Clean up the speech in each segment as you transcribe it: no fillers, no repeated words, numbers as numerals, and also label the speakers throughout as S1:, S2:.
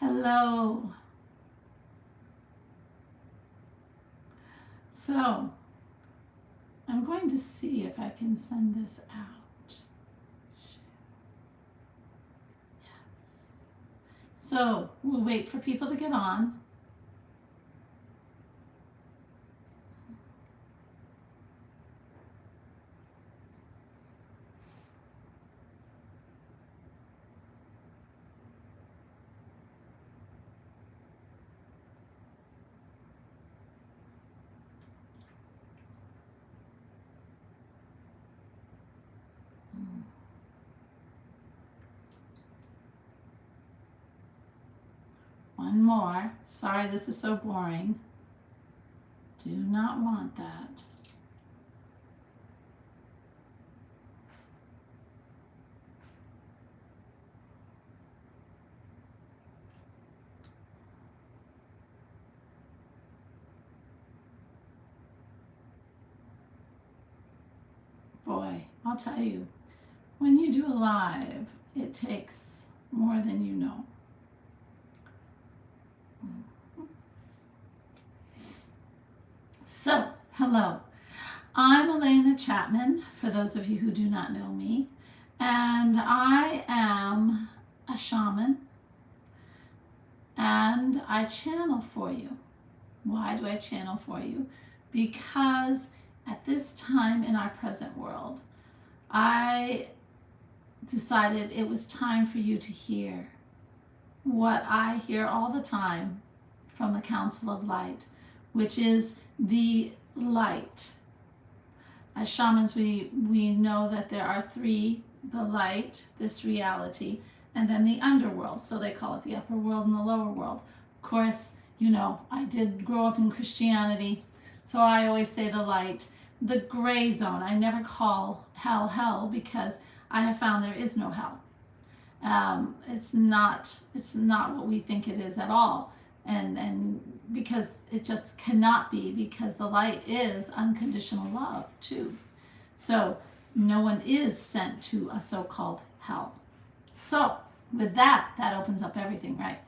S1: Hello. So, I'm going to see if I can send this out. Yes. So, we'll wait for people to get on. One more. Sorry, this is so boring. Do not want that. Boy, I'll tell you, when you do a live, it takes more than you know. So, hello. I'm Alena Chapman, for those of you who do not know me, and I am a shaman, and I channel for you. Why do I channel for you? Because at this time in our present world, I decided it was time for you to hear what I hear all the time from the Council of Light, which is the light. As shamans, we know that there are three: the light, this reality, and then the underworld. So they call it the upper world and the lower world. Of course, you know, I did grow up in Christianity, so I always say the light. The gray zone, I never call hell hell, because I have found there is no hell. It's not what we think it is at all, and because it just cannot be, because the light is unconditional love too. So no one is sent to a so-called hell. So with that opens up everything, right?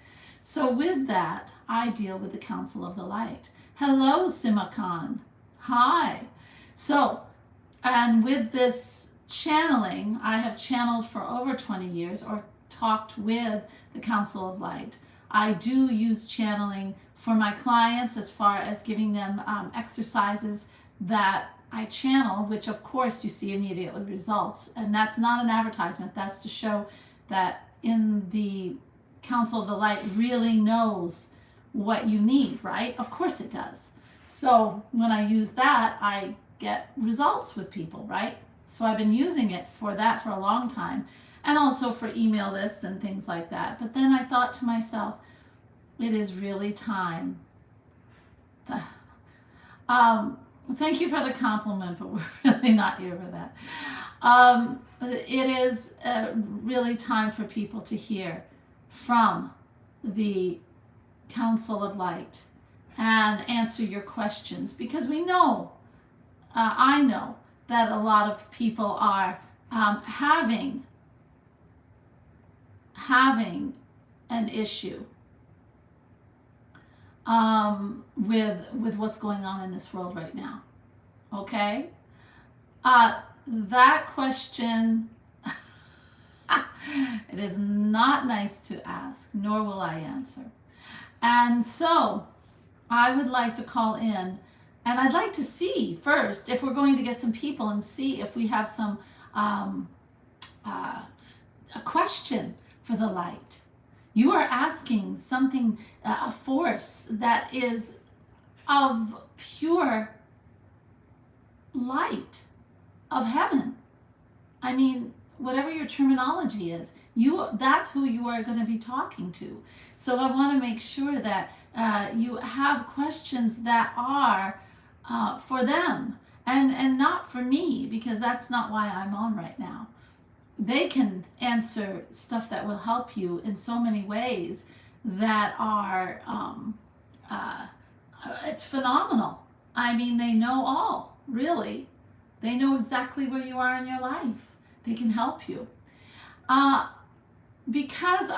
S1: So with that, I deal with the Council of the Light. Hello, Simakan. Hi. So, and with this channeling, I have channeled for over 20 years, or talked with the Council of Light. I do use channeling for my clients, as far as giving them exercises that I channel, which of course you see immediately results. And that's not an advertisement. That's to show that in the Council of the Light really knows what you need, right? Of course it does. So when I use that, I get results with people, right? So I've been using it for that for a long time, and also for email lists and things like that. But then I thought to myself, it is really time. Thank you for the compliment, but we're really not here for that. It is really time for people to hear from the Council of Light and answer your questions, because we know, I know that a lot of people are having an issue with what's going on in this world right now. Okay? That question, it is not nice to ask, nor will I answer. And so I would like to call in, and I'd like to see first if we're going to get some people, and see if we have some a question for the light. You are asking something, a force that is of pure light, of heaven. I mean, whatever your terminology is, that's who you are going to be talking to. So I want to make sure that you have questions that are for them, and not for me, because that's not why I'm on right now. They can answer stuff that will help you in so many ways that are it's phenomenal. I mean, they know all, really. They know exactly where you are in your life. They can help you. Because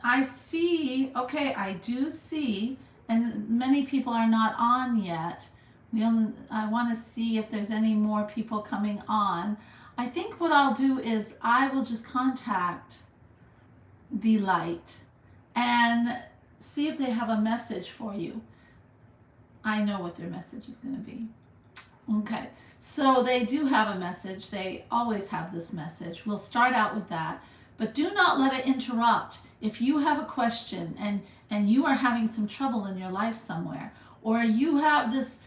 S1: I see, okay, I do see, and many people are not on yet. I want to see if there's any more people coming on. I think what I'll do is I will just contact the light and see if they have a message for you. I know what their message is going to be. Okay, so they do have a message. They always have this message. We'll start out with that, but do not let it interrupt. If you have a question and you are having some trouble in your life somewhere, or you have this,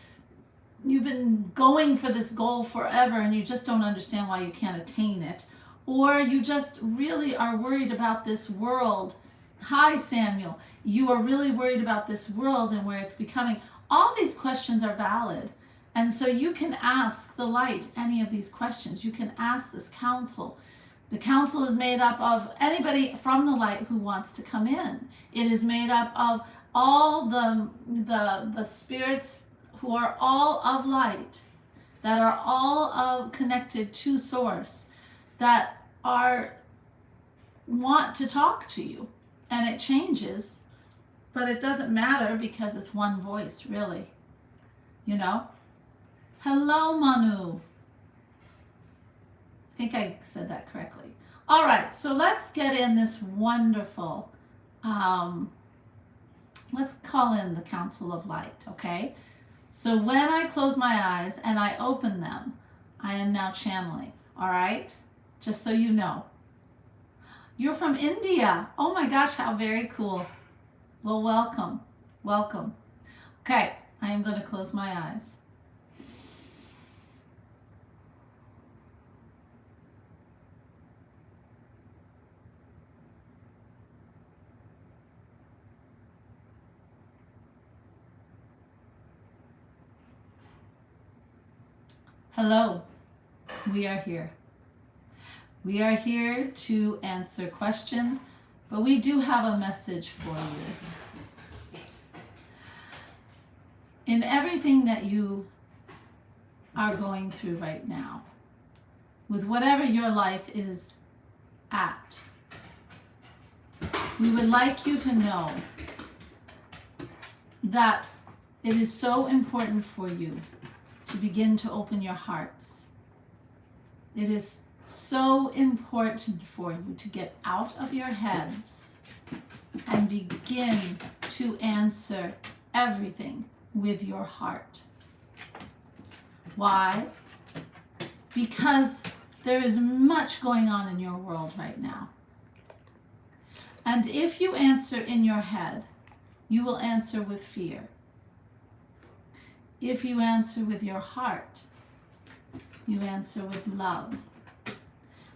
S1: you've been going for this goal forever and you just don't understand why you can't attain it, or you just really are worried about this world. Hi, Samuel. You are really worried about this world and where it's becoming. All these questions are valid. And so you can ask the light any of these questions. You can ask this council. The council is made up of anybody from the light who wants to come in. It is made up of all the spirits who are all of light, that are all of connected to source, that want to talk to you. And it changes, but it doesn't matter because it's one voice, really. You know? Hello, Manu. I think I said that correctly. All right, so let's get in this wonderful, let's call in the Council of Light, okay? So when I close my eyes and I open them, I am now channeling, all right? Just so you know. You're from India. Oh my gosh, how very cool. Well, welcome, welcome. Okay, I am going to close my eyes. Hello, we are here. We are here to answer questions, but we do have a message for you. In everything that you are going through right now, with whatever your life is at, we would like you to know that it is so important for you to begin to open your hearts. It is so important for you to get out of your heads and begin to answer everything with your heart. Why? Because there is much going on in your world right now. And if you answer in your head, you will answer with fear. If you answer with your heart, you answer with love.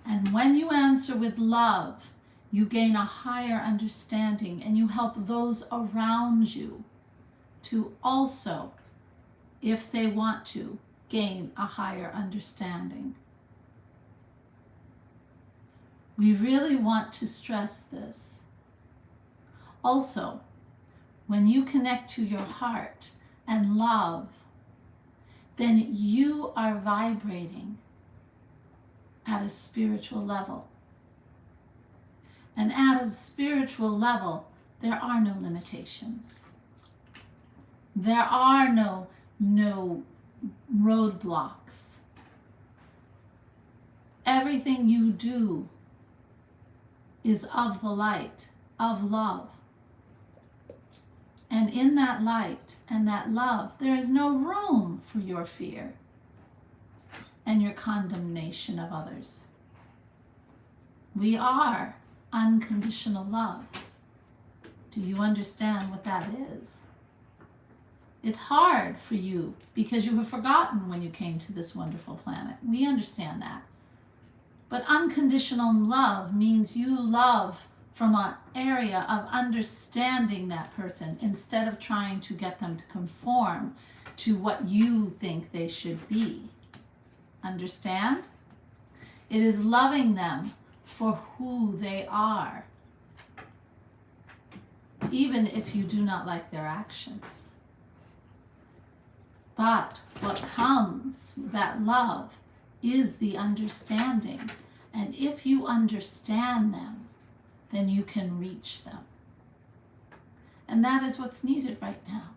S1: And when you answer with love, you gain a higher understanding and you help those around you to also, if they want to, gain a higher understanding. We really want to stress this. Also, when you connect to your heart and love, then you are vibrating at a spiritual level. And at a spiritual level, there are no limitations. There are no roadblocks. Everything you do is of the light, of love. And in that light and that love, there is no room for your fear and your condemnation of others. We are unconditional love. Do you understand what that is? It's hard for you because you have forgotten when you came to this wonderful planet. We understand that. But unconditional love means you love from an area of understanding that person instead of trying to get them to conform to what you think they should be. Understand? It is loving them for who they are, even if you do not like their actions. But what comes with that love is the understanding. And if you understand them, then you can reach them. And that is what's needed right now.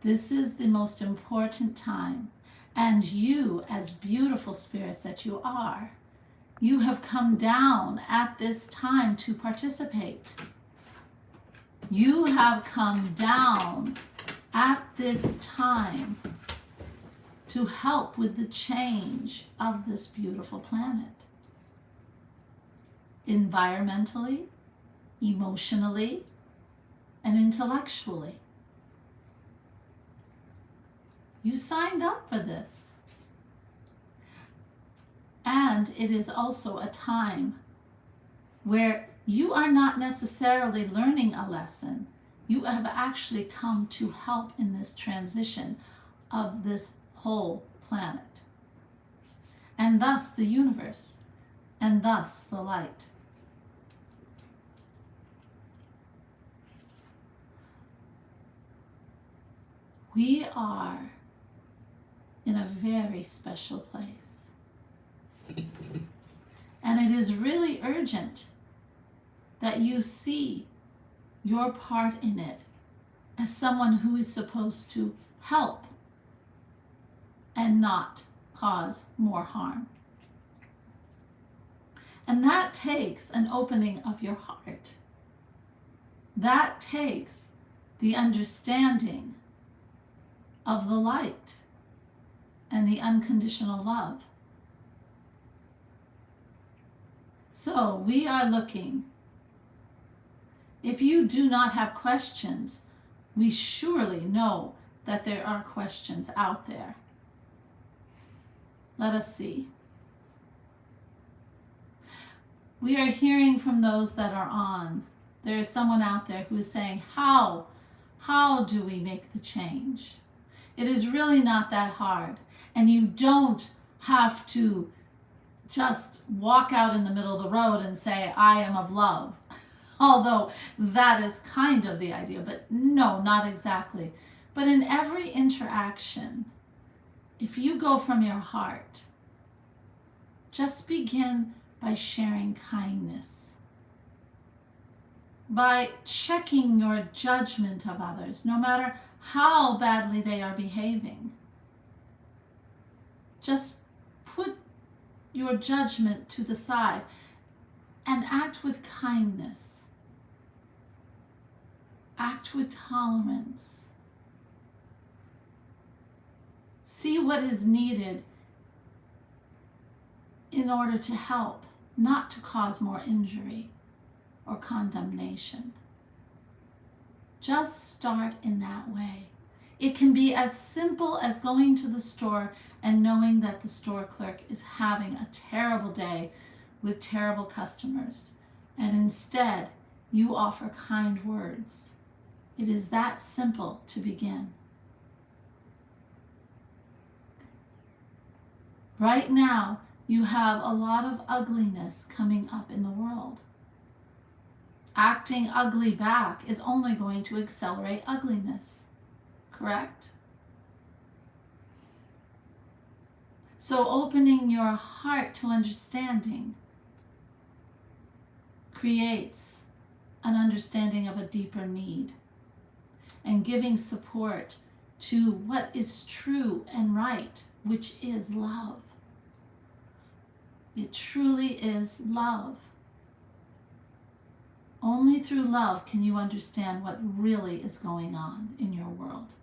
S1: This is the most important time. And you, as beautiful spirits that you are, you have come down at this time to participate. You have come down at this time to help with the change of this beautiful planet. Environmentally, emotionally, and intellectually. You signed up for this. And it is also a time where you are not necessarily learning a lesson. You have actually come to help in this transition of this whole planet. And thus the universe, and thus the light. We are in a very special place. And it is really urgent that you see your part in it as someone who is supposed to help and not cause more harm. And that takes an opening of your heart. That takes the understanding of the light and the unconditional love. So we are looking. If you do not have questions, we surely know that there are questions out there. Let us see. We are hearing from those that are on. There is someone out there who is saying, how do we make the change? It is really not that hard. And you don't have to just walk out in the middle of the road and say, I am of love. Although that is kind of the idea, but no, not exactly. But in every interaction, if you go from your heart, just begin by sharing kindness, by checking your judgment of others, no matter how badly they are behaving. Just put your judgment to the side and act with kindness. Act with tolerance. See what is needed in order to help, not to cause more injury or condemnation. Just start in that way. It can be as simple as going to the store and knowing that the store clerk is having a terrible day with terrible customers, and instead you offer kind words. It is that simple to begin. Right now, you have a lot of ugliness coming up in the world. Acting ugly back is only going to accelerate ugliness, correct? So opening your heart to understanding creates an understanding of a deeper need, and giving support to what is true and right, which is love. It truly is love. Only through love can you understand what really is going on in your world.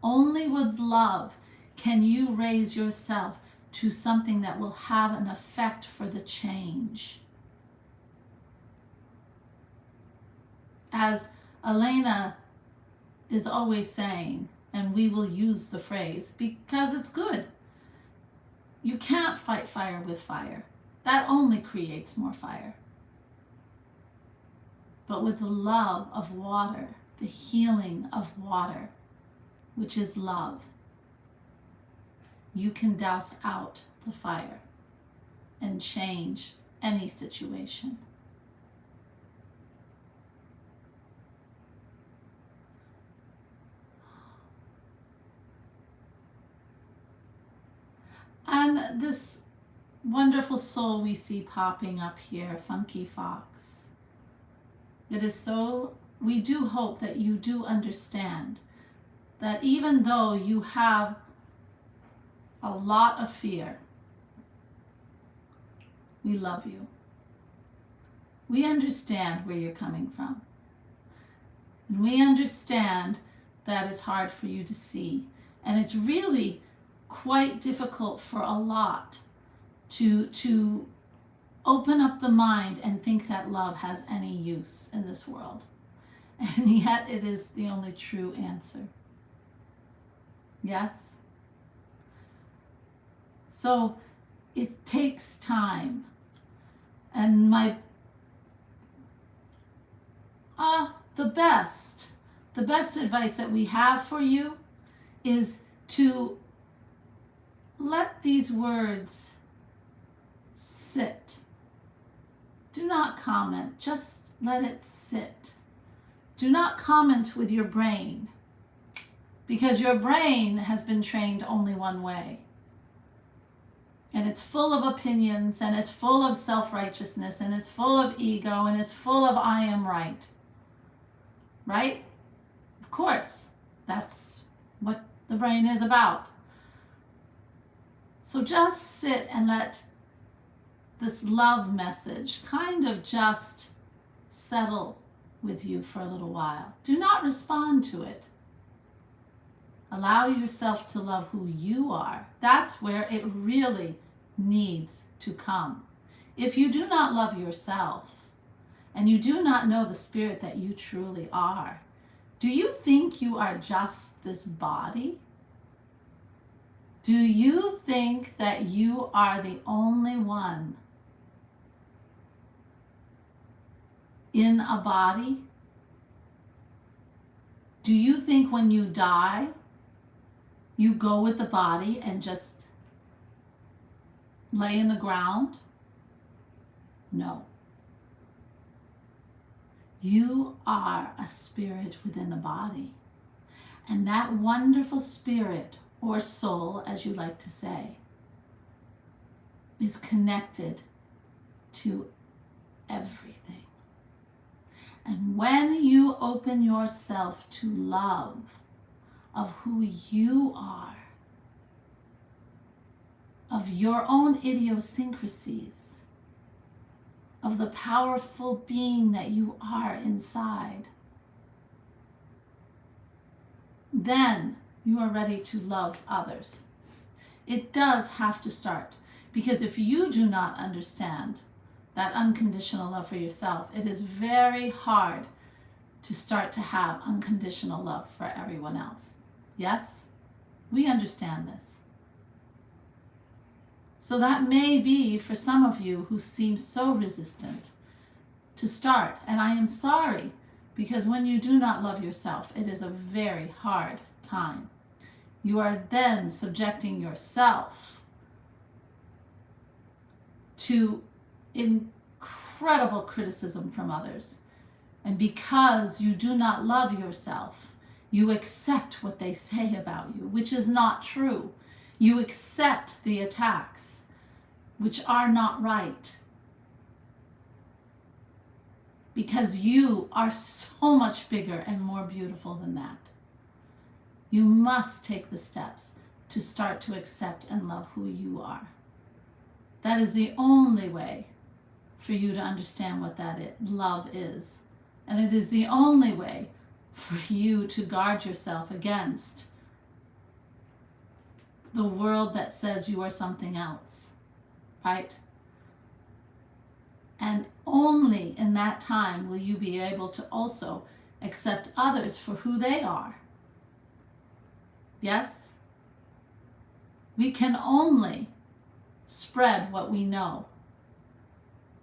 S1: Only with love can you raise yourself to something that will have an effect for the change. As Alena is always saying, and we will use the phrase because it's good, you can't fight fire with fire. That only creates more fire. But with the love of water, the healing of water, which is love, you can douse out the fire and change any situation. And this wonderful soul we see popping up here, Funky Fox. It is so, we do hope that you do understand that even though you have a lot of fear, we love you. We understand where you're coming from. And we understand that it's hard for you to see. And it's really quite difficult for a lot to open up the mind and think that love has any use in this world. And yet it is the only true answer. Yes? So it takes time. And the best advice that we have for you is to let these words sit. Do not comment, just let it sit. Do not comment with your brain, because your brain has been trained only one way. And it's full of opinions, and it's full of self-righteousness, and it's full of ego, and it's full of I am right. Right? Of course, that's what the brain is about. So just sit and let this love message kind of just settle with you for a little while. Do not respond to it. Allow yourself to love who you are. That's where it really needs to come. If you do not love yourself and you do not know the spirit that you truly are, do you think you are just this body? Do you think that you are the only one in a body? Do you think when you die, you go with the body and just lay in the ground? No. You are a spirit within a body. And that wonderful spirit, or soul, as you like to say, is connected to everything. And when you open yourself to love of who you are, of your own idiosyncrasies, of the powerful being that you are inside, then you are ready to love others. It does have to start, because if you do not understand that unconditional love for yourself, it is very hard to start to have unconditional love for everyone else. Yes? We understand this. So that may be for some of you who seem so resistant to start. And I am sorry, because when you do not love yourself, it is a very hard time. You are then subjecting yourself to incredible criticism from others. And because you do not love yourself, you accept what they say about you, which is not true. You accept the attacks, which are not right. Because you are so much bigger and more beautiful than that. You must take the steps to start to accept and love who you are. That is the only way for you to understand what love is. And it is the only way for you to guard yourself against the world that says you are something else, right? And only in that time will you be able to also accept others for who they are. Yes? We can only spread what we know.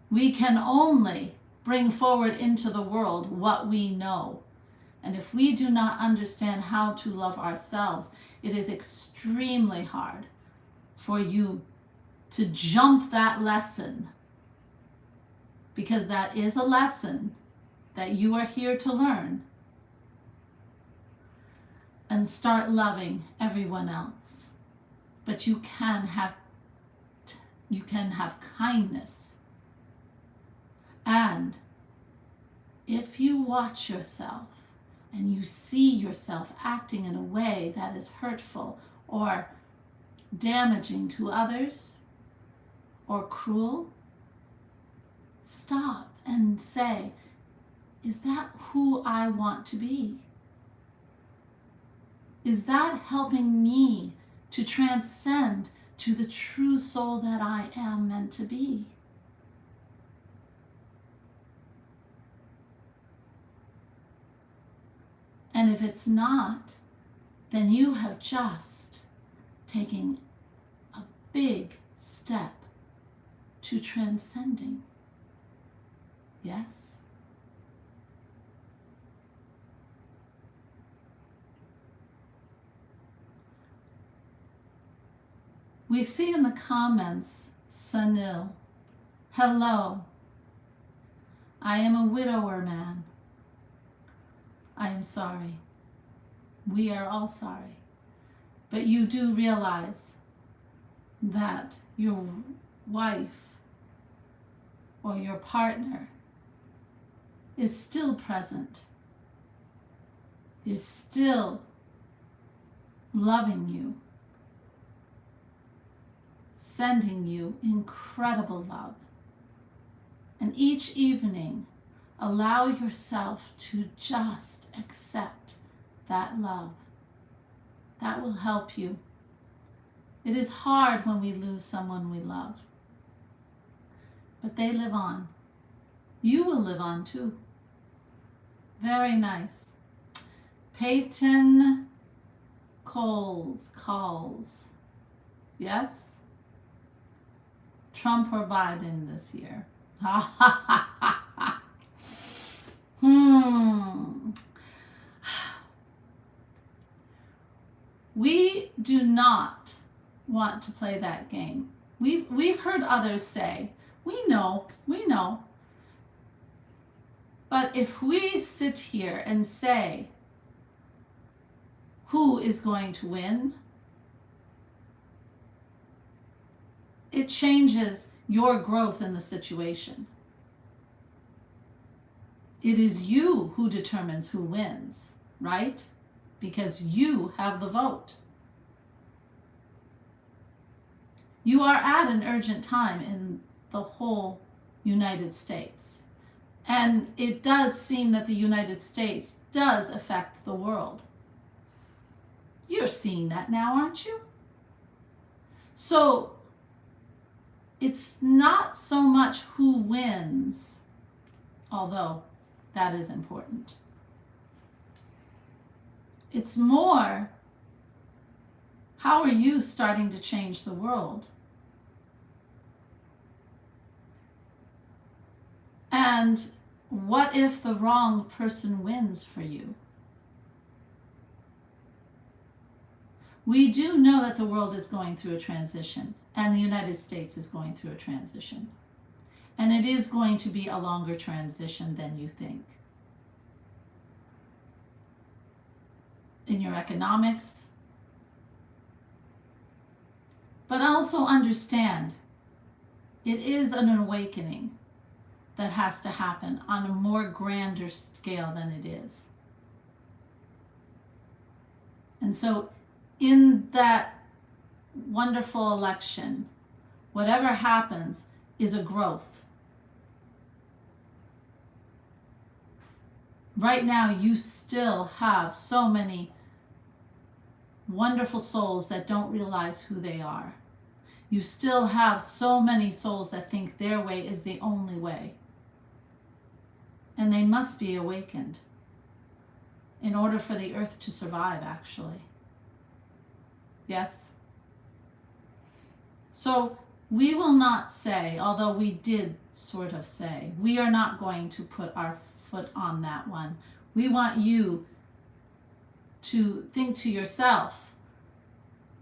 S1: We can only bring forward into the world what we know. And if we do not understand how to love ourselves, it is extremely hard for you to jump that lesson, because that is a lesson that you are here to learn, and start loving everyone else. But you can have You can have kindness. And if you watch yourself and you see yourself acting in a way that is hurtful or damaging to others or cruel, stop and say, is that who I want to be? Is that helping me to transcend to the true soul that I am meant to be? And if it's not, then you have just taken a big step to transcending. Yes? We see in the comments, Sunil, hello, I am a widower man. I am sorry. We are all sorry. But you do realize that your wife or your partner is still present, is still loving you, sending you incredible love. And each evening, allow yourself to just accept that love. That will help you. It is hard when we lose someone we love, but they live on. You will live on too. Very nice. Peyton calls. Yes? Trump or Biden this year? Ha ha ha ha ha. We do not want to play that game. We've heard others say, we know. But if we sit here and say who is going to win, it changes your growth in the situation. It is you who determines who wins, right? Because you have the vote. You are at an urgent time in the whole United States. And it does seem that the United States does affect the world. You're seeing that now, aren't you? So it's not so much who wins, although that is important. It's more, how are you starting to change the world? And what if the wrong person wins for you? We do know that the world is going through a transition, and the United States is going through a transition. And it is going to be a longer transition than you think. In your economics, but also understand it is an awakening that has to happen on a more grander scale than it is. And so in that wonderful election, whatever happens is a growth. Right now, you still have so many wonderful souls that don't realize who they are. You still have so many souls that think their way is the only way. And they must be awakened in order for the earth to survive, actually. Yes? So we will not say, although we did sort of say, we are not going to put our foot on that one. We want you to think to yourself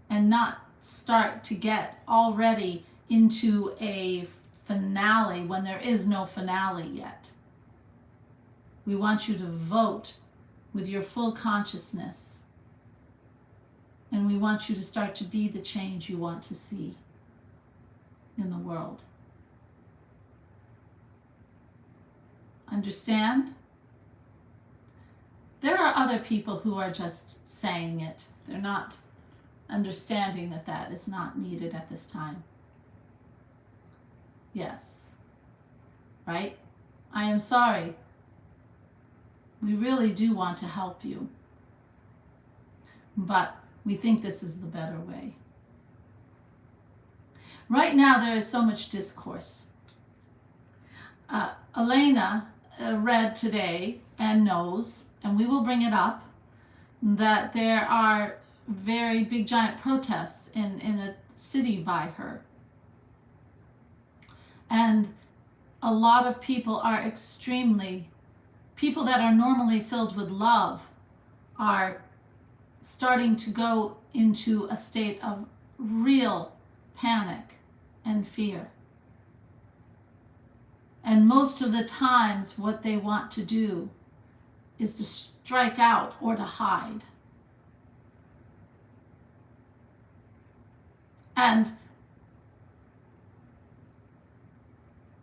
S1: and not start to get already into a finale when there is no finale yet. We want you to vote with your full consciousness, and we want you to start to be the change you want to see. in the world. Understand? There are other people who are just saying it. They're not understanding that that is not needed at this time. Yes. Right? I am sorry. We really do want to help you. But we think this is the better way. Right now, there is so much discourse. Alena read today and knows, and we will bring it up, that there are very big giant protests in a city by her. And a lot of people are people that are normally filled with love are starting to go into a state of real panic and fear. And most of the times what they want to do is to strike out or to hide. And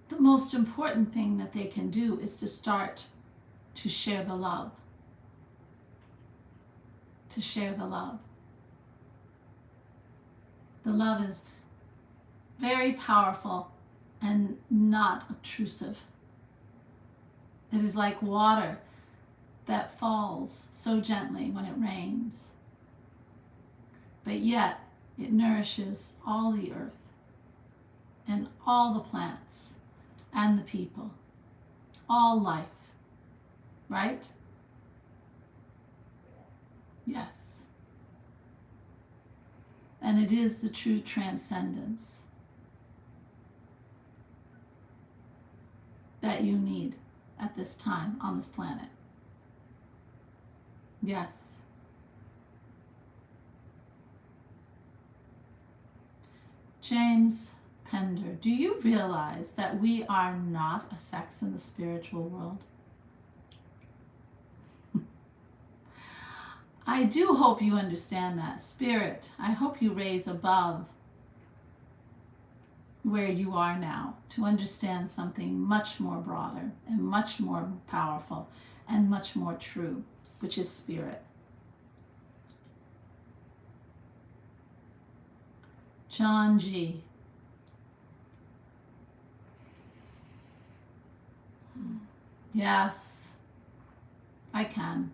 S1: the most important thing that they can do is to start to share the love. To share the love. The love is very powerful and not obtrusive. It is like water that falls so gently when it rains, but yet it nourishes all the earth and all the plants and the people, all life, right? Yes. And it is the true transcendence that you need at this time on this planet. Yes. James Pender, do you realize that we are not a sex in the spiritual world? I do hope you understand that. Spirit, I hope you raise above where you are now to understand something much more broader and much more powerful and much more true, which is spirit. John G. Yes, I can.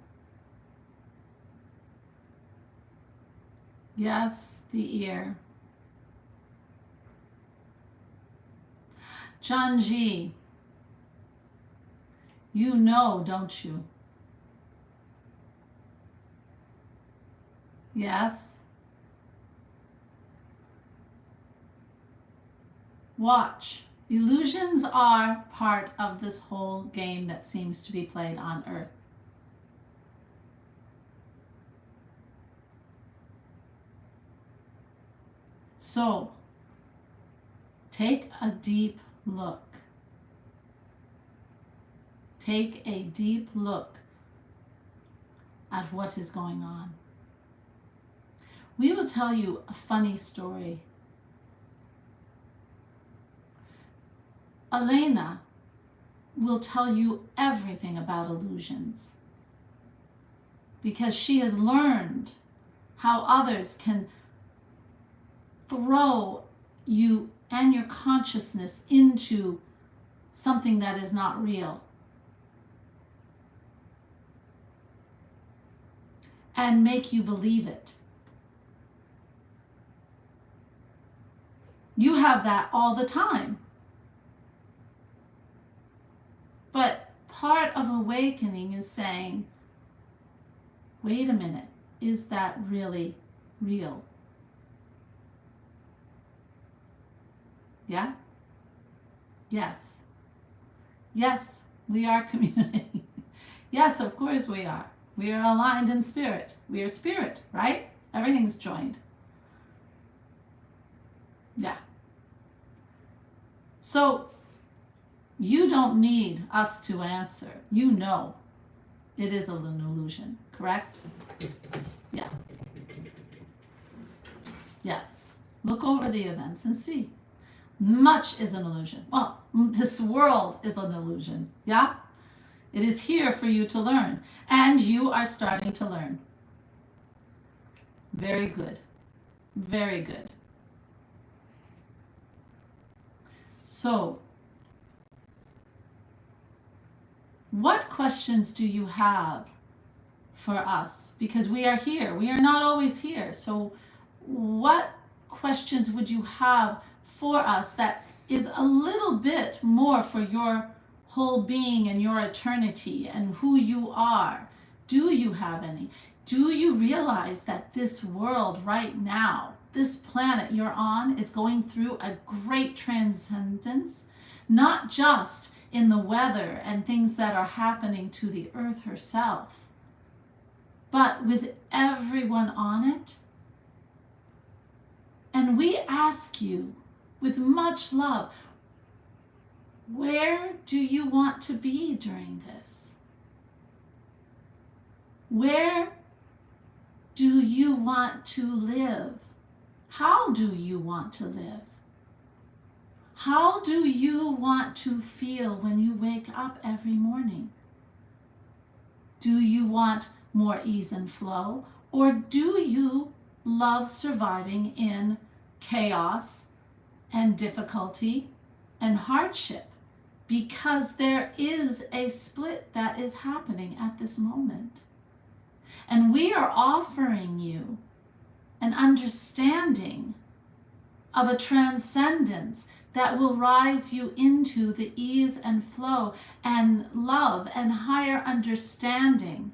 S1: Yes, the ear. John G. You know, don't you? Yes. Watch. Illusions are part of this whole game that seems to be played on Earth. So, take a deep look. Take a deep look at what is going on. We will tell you a funny story. Alena will tell you everything about illusions because she has learned how others can throw you and your consciousness into something that is not real. And make you believe it. You have that all the time. But part of awakening is saying, wait a minute, is that really real? Yeah? Yes. Yes, we are community. Yes, of course we are. We are aligned in spirit. We are spirit, right? Everything's joined. Yeah. So you don't need us to answer. You know it is an illusion, correct? Yeah. Yes. Look over the events and see. Much is an illusion. Well, this world is an illusion. Yeah? It is here for you to learn. And you are starting to learn. Very good. Very good. So, what questions do you have for us? Because we are here. We are not always here. So, what questions would you have for us that is a little bit more for your whole being and your eternity and who you are? Do you have any? Do you realize that this world right now, this planet you're on, is going through a great transcendence? Not just in the weather and things that are happening to the earth herself, but with everyone on it. And we ask you with much love, where do you want to be during this? Where do you want to live? How do you want to live? How do you want to feel when you wake up every morning? Do you want more ease and flow? Or do you love surviving in chaos and difficulty and hardship? Because there is a split that is happening at this moment. And we are offering you an understanding of a transcendence that will rise you into the ease and flow and love and higher understanding.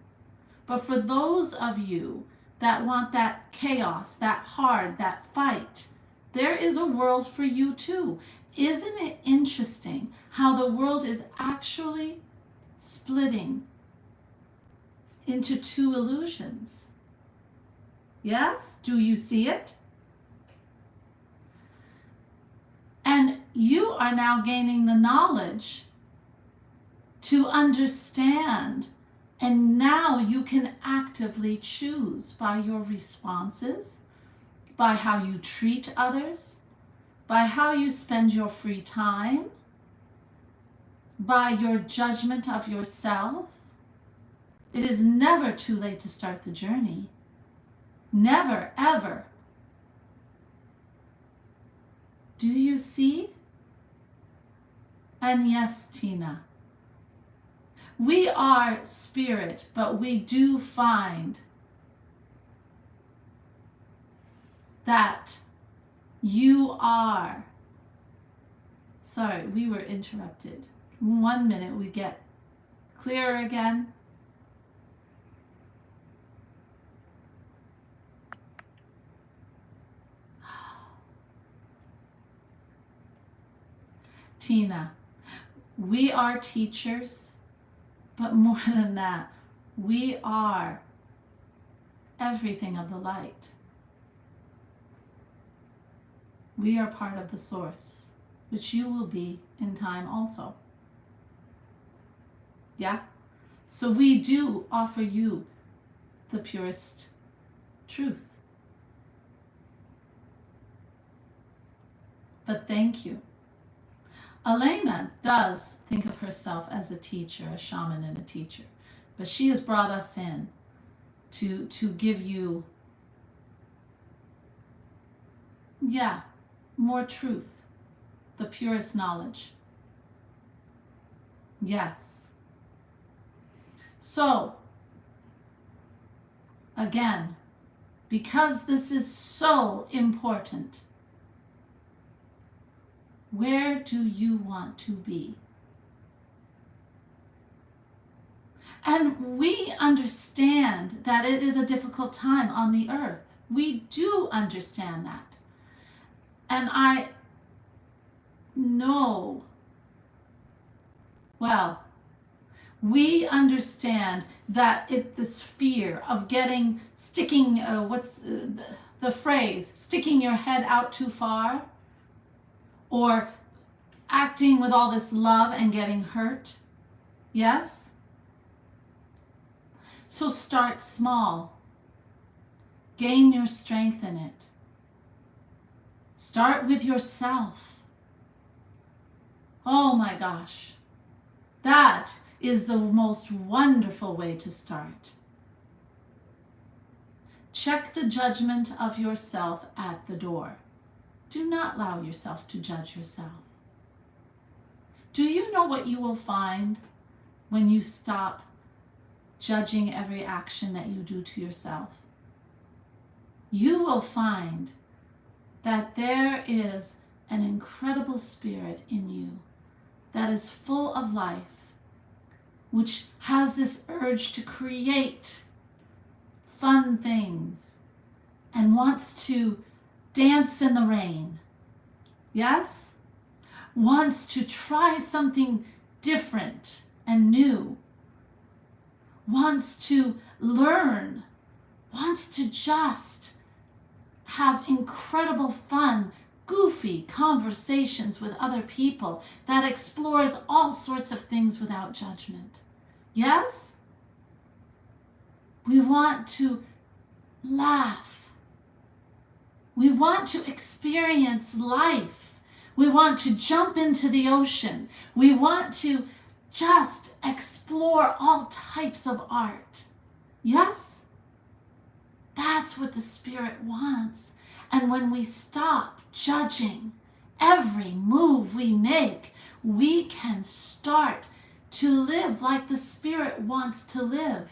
S1: But for those of you that want that chaos, that hard, that fight, there is a world for you too. Isn't it interesting how the world is actually splitting into two illusions? Yes? Do you see it? And you are now gaining the knowledge to understand, and now you can actively choose by your responses, by how you treat others, by how you spend your free time, by your judgment of yourself. It is never too late to start the journey. Never, ever. Do you see? And yes, Tina, we are spirit, but we do find that you are. Sorry, we were interrupted. 1 minute, we get clearer again. Tina, we are teachers, but more than that, we are everything of the light. We are part of the source, which you will be in time also. Yeah? So we do offer you the purest truth. But thank you. Alena does think of herself as a teacher, a shaman and a teacher, but she has brought us in to give you, more truth, the purest knowledge. Yes. So, again, because this is so important, where do you want to be? And we understand that it is a difficult time on the earth. We do understand that. And I know, well, we understand that this fear of sticking, what's the phrase, sticking your head out too far, or acting with all this love and getting hurt. Yes? So start small. Gain your strength in it. Start with yourself. Oh my gosh. That is the most wonderful way to start. Check the judgment of yourself at the door. Do not allow yourself to judge yourself. Do you know what you will find when you stop judging every action that you do to yourself? You will find that there is an incredible spirit in you that is full of life, which has this urge to create fun things and wants to dance in the rain. Yes? Wants to try something different and new. Wants to learn. Wants to just have incredible fun, goofy conversations with other people that explores all sorts of things without judgment. Yes? We want to laugh. We want to experience life. We want to jump into the ocean. We want to just explore all types of art. Yes? That's what the Spirit wants. And when we stop judging every move we make, we can start to live like the Spirit wants to live.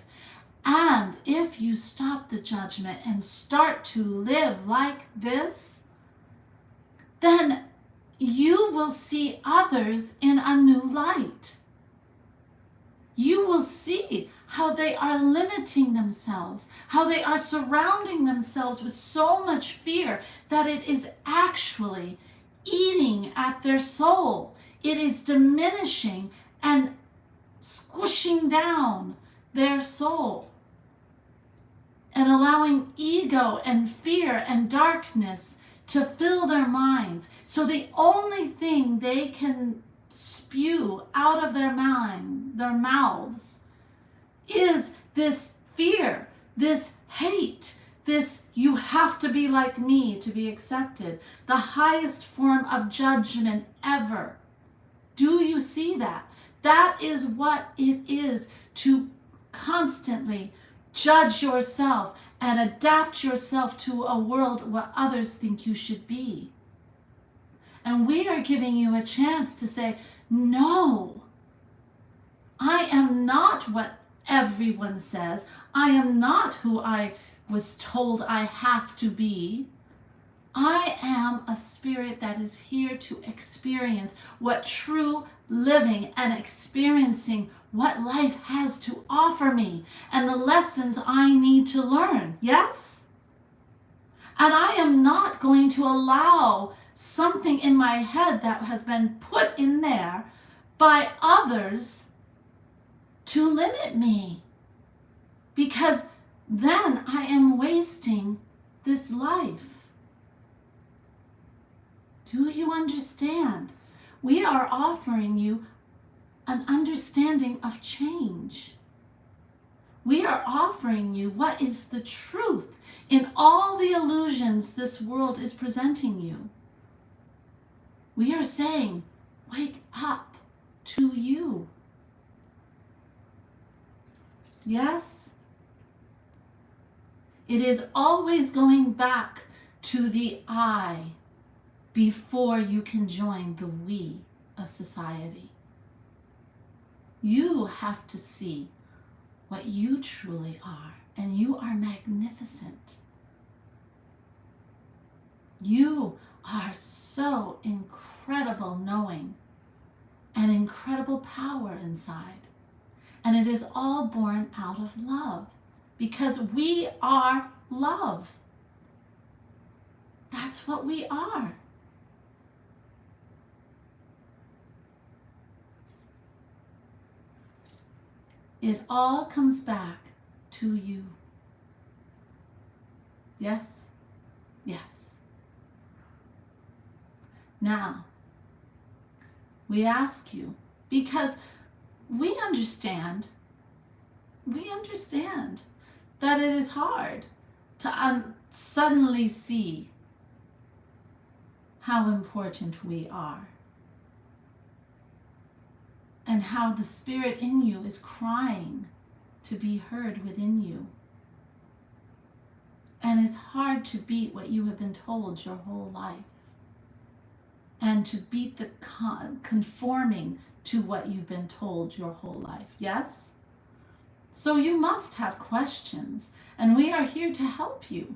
S1: And if you stop the judgment and start to live like this, then you will see others in a new light. You will see how they are limiting themselves, how they are surrounding themselves with so much fear that it is actually eating at their soul. It is diminishing and squishing down their soul and allowing ego and fear and darkness to fill their minds. So the only thing they can spew out of their mouths is this fear, this hate, this you have to be like me to be accepted, the highest form of judgment ever. Do you see that? That is what it is to constantly judge yourself and adapt yourself to a world where others think you should be. And we are giving you a chance to say, no, I am not what everyone says. I am not who I was told I have to be. I am a spirit that is here to experience what true living and experiencing what life has to offer me and the lessons I need to learn. Yes? And I am not going to allow something in my head that has been put in there by others to limit me, because then I am wasting this life. Do you understand? We are offering you an understanding of change. We are offering you what is the truth in all the illusions this world is presenting you. We are saying, wake up to you. Yes? It is always going back to the I before you can join the we of society. You have to see what you truly are, and you are magnificent. You are so incredible knowing and incredible power inside. And it is all born out of love, because we are love. That's what we are. It all comes back to you. Yes? Yes. Now, we ask you, because we understand that it is hard to suddenly see how important we are. and how the spirit in you is crying to be heard within you. And it's hard to beat what you have been told your whole life, and to beat the conforming to what you've been told your whole life. Yes? So you must have questions, and we are here to help you.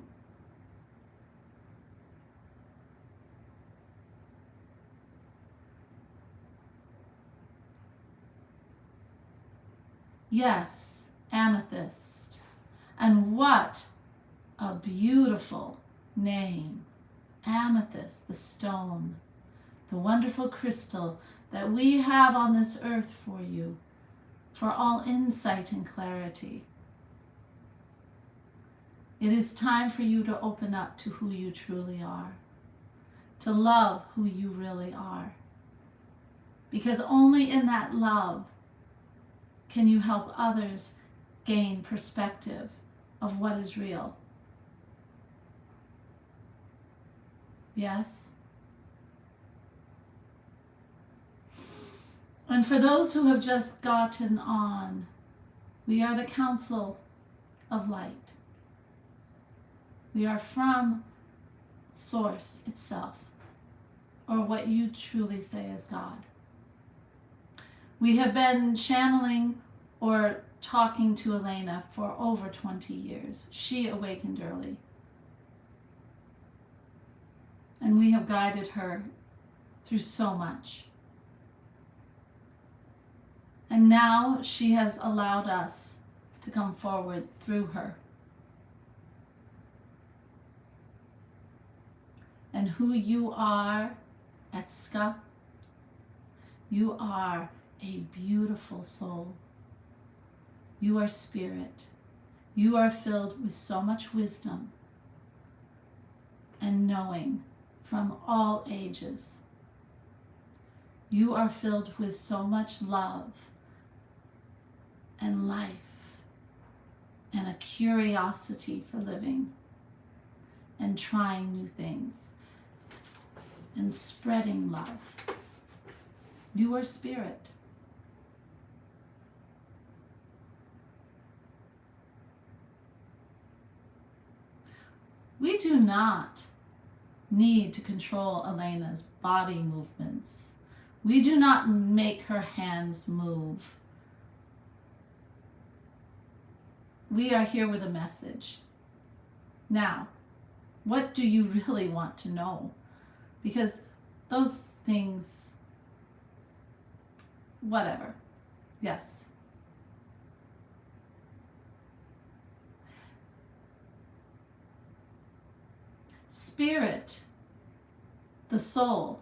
S1: Yes, amethyst. And what a beautiful name. Amethyst, the stone, the wonderful crystal that we have on this earth for you, for all insight and clarity. It is time for you to open up to who you truly are, to love who you really are. Because only in that love can you help others gain perspective of what is real. Yes? And for those who have just gotten on, we are the Council of Light. We are from Source itself, or what you truly say is God. We have been channeling or talking to Alena for over 20 years. She awakened early. And we have guided her through so much. And now she has allowed us to come forward through her. And who you are, Etska, you are a beautiful soul. You are spirit. You are filled with so much wisdom and knowing from all ages. You are filled with so much love and life and a curiosity for living and trying new things and spreading love. You are spirit. We do not need to control Alena's body movements. We do not make her hands move. We are here with a message. Now, what do you really want to know? Because those things, whatever. Yes. Spirit, the soul,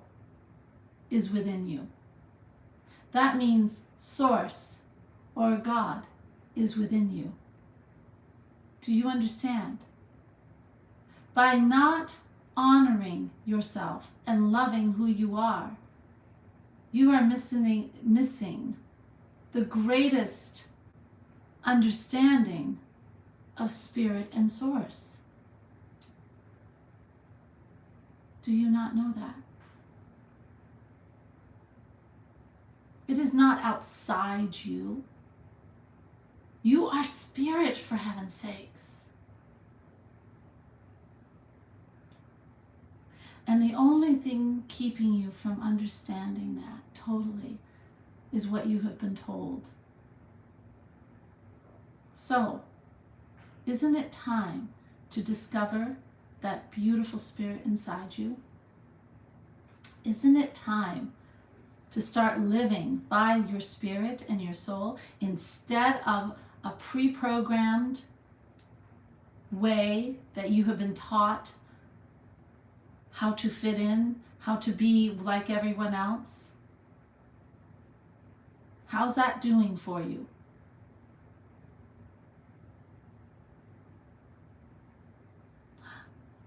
S1: is within you. That means Source or God is within you. Do you understand? By not honoring yourself and loving who you are, you are missing the greatest understanding of Spirit and Source. Do you not know that? It is not outside you. You are spirit, for heaven's sakes. And the only thing keeping you from understanding that totally is what you have been told. So, isn't it time to discover that beautiful spirit inside you? Isn't it time to start living by your spirit and your soul instead of a pre-programmed way that you have been taught how to fit in, how to be like everyone else? How's that doing for you?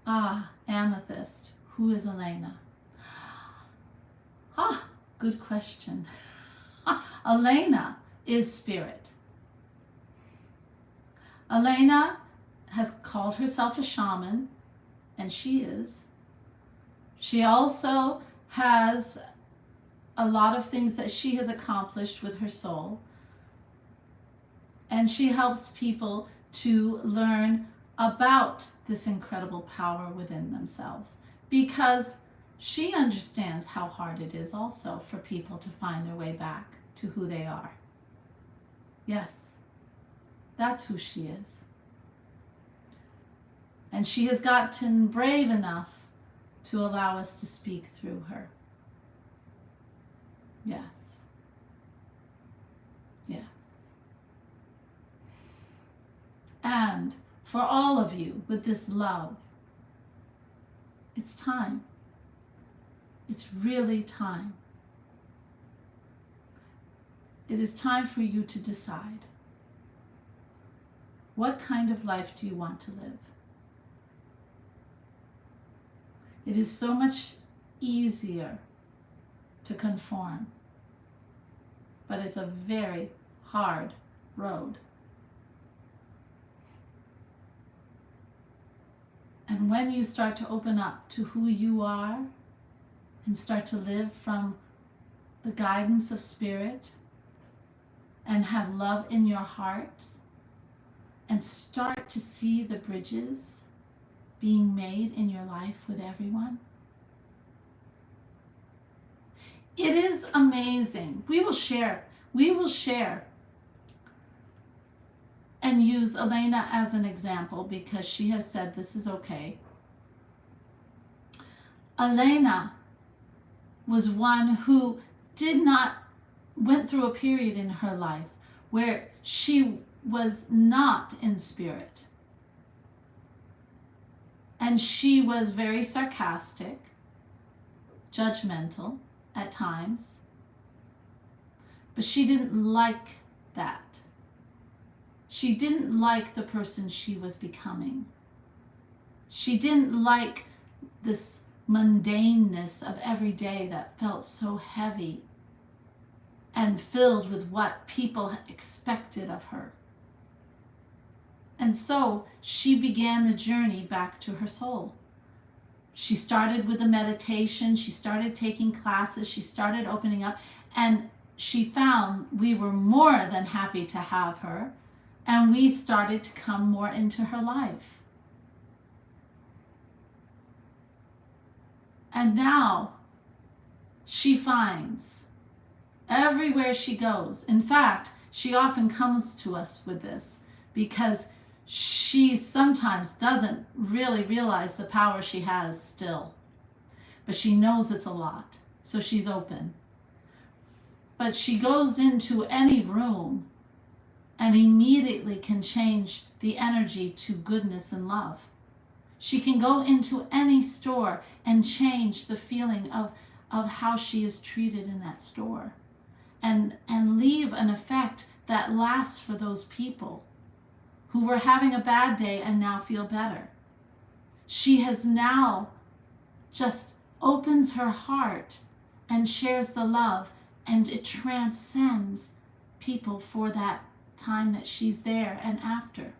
S1: Ah, amethyst. Who is Alena? Ah, good question. Alena is spirit. Alena has called herself a shaman, and she is. She also has a lot of things that she has accomplished with her soul. And she helps people to learn about this incredible power within themselves, because she understands how hard it is also for people to find their way back to who they are. Yes, that's who she is. And she has gotten brave enough to allow us to speak through her. Yes. Yes. And for all of you with this love, it's time. It's really time. It is time for you to decide. What kind of life do you want to live? It is so much easier to conform, but it's a very hard road. And when you start to open up to who you are and start to live from the guidance of spirit and have love in your hearts and start to see the bridges being made in your life with everyone, it is amazing. We will share and use Alena as an example because she has said this is okay. Alena was one who went through a period in her life where she was not in spirit. And she was very sarcastic, judgmental at times, but she didn't like that. She didn't like the person she was becoming. She didn't like this mundaneness of every day that felt so heavy and filled with what people expected of her. And so she began the journey back to her soul. She started with a meditation, she started taking classes, she started opening up, and she found we were more than happy to have her, and we started to come more into her life. And now she finds everywhere she goes. In fact, she often comes to us with this because she sometimes doesn't really realize the power she has still, but she knows it's a lot, so she's open. But she goes into any room and immediately can change the energy to goodness and love. She can go into any store and change the feeling of how she is treated in that store and leave an effect that lasts for those people who were having a bad day and now feel better. She has now just opens her heart and shares the love, and it transcends people for that time that she's there and after.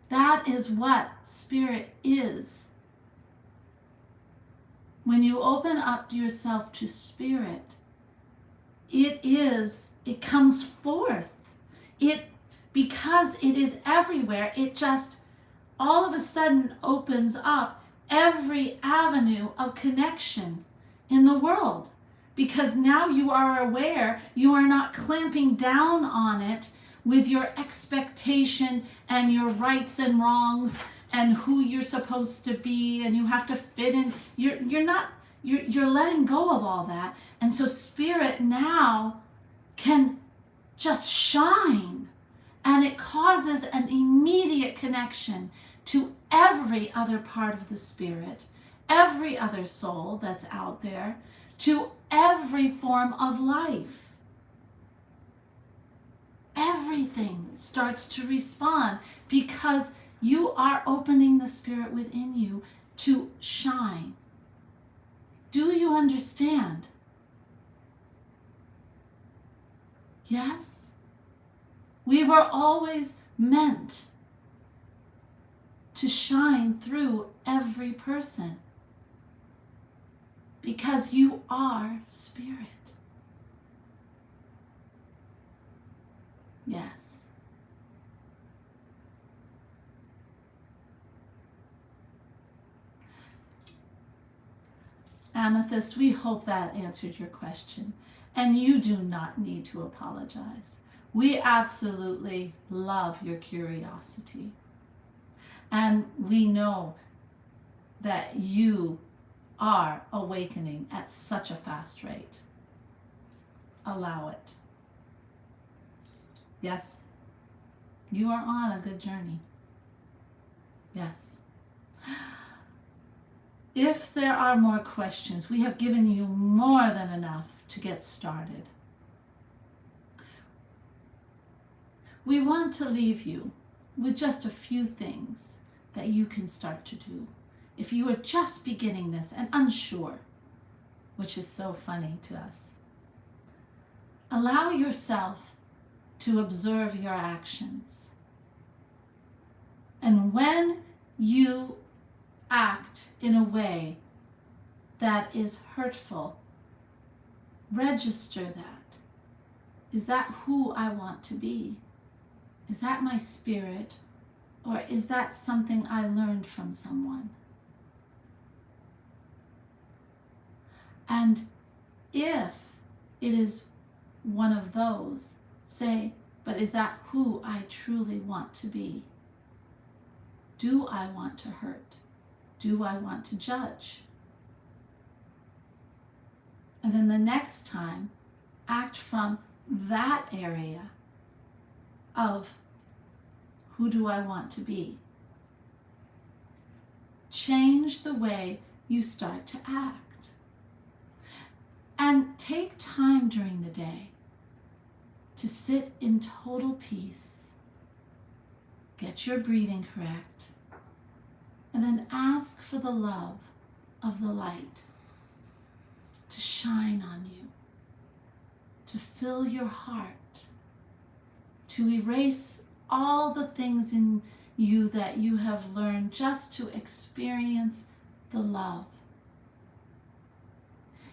S1: That is what spirit is. When you open up yourself to spirit, it comes forth. Because it is everywhere, it just all of a sudden opens up every avenue of connection in the world. Because now you are aware, you are not clamping down on it with your expectation and your rights and wrongs and who you're supposed to be and you have to fit in. You're letting go of all that. And so spirit now can just shine, and it causes an immediate connection to every other part of the spirit, every other soul that's out there, to every form of life. Everything starts to respond because you are opening the spirit within you to shine. Do you understand? Yes? We were always meant to shine through every person because you are spirit. Yes. Amethyst, we hope that answered your question. And you do not need to apologize. We absolutely love your curiosity. And we know that you are awakening at such a fast rate. Allow it. Yes. You are on a good journey. Yes. If there are more questions, we have given you more than enough to get started. We want to leave you with just a few things that you can start to do if you are just beginning this and unsure, which is so funny to us. Allow yourself to observe your actions. And when you act in a way that is hurtful, register that. Is that who I want to be? Is that my spirit? Or is that something I learned from someone? And if it is one of those, say, but is that who I truly want to be? Do I want to hurt? Do I want to judge? And then the next time, act from that area of who do I want to be? Change the way you start to act. And take time during the day to sit in total peace. Get your breathing correct. And then ask for the love of the light to shine on you, to fill your heart, to erase all the things in you that you have learned just to experience the love.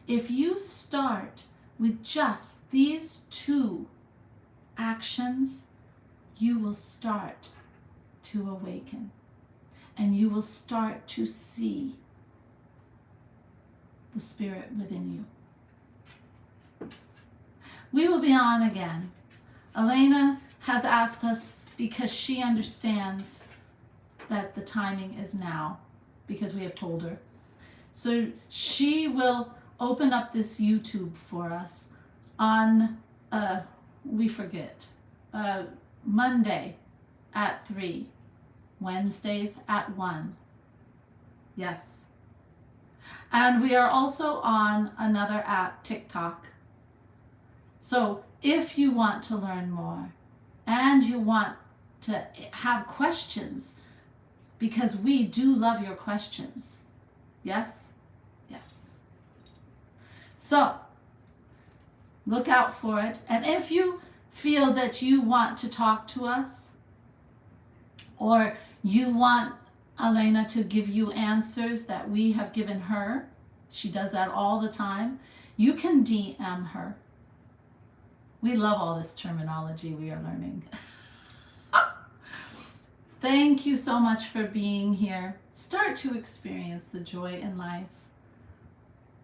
S1: If you start with just these two actions, you will start to awaken and you will start to see the spirit within you. We will be on again. Alena has asked us because she understands that the timing is now because we have told her. So she will open up this YouTube for us on, Monday at 3, Wednesdays at 1. Yes. And we are also on another app, TikTok. So if you want to learn more and you want to have questions, because we do love your questions. Yes? Yes. So look out for it. And if you feel that you want to talk to us, or you want Alena to give you answers that we have given her, she does that all the time, you can DM her. We love all this terminology we are learning. Thank you so much for being here. Start to experience the joy in life.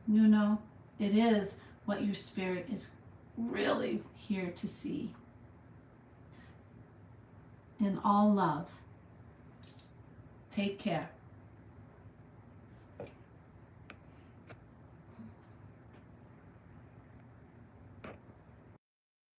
S1: You know, it is what your spirit is really here to see. In all love. Take care.